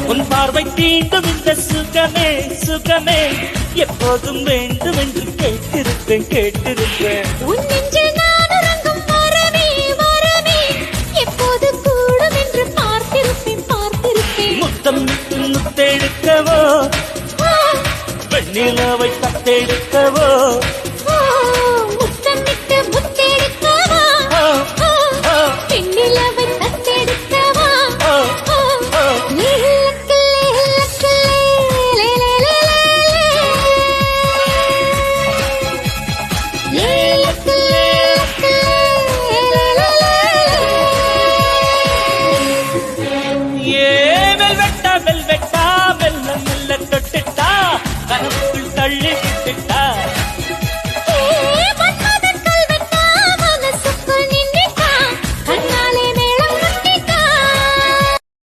உன் பார்வை தீண்டும் இந்த சுகமே சுகமே எப்போதும் வேண்டும் என்று கேட்டிருப்பேன் கேட்டிருப்பேன். உன் நெஞ்சில் நான் உறங்கும் வரமே வரமே எப்போது கூடும் என்று பார்த்திருப்பேன் பார்த்திருப்பேன். முத்தம் விட்டு முத்தெடுக்கவோ வெண்ணிலவை தத்தெடுக்கவோ முத்தம் விட்டு முத்தெடுக்கவா பெண்ணிலவை தத்தெடுக்கவா வெல்வெட்டா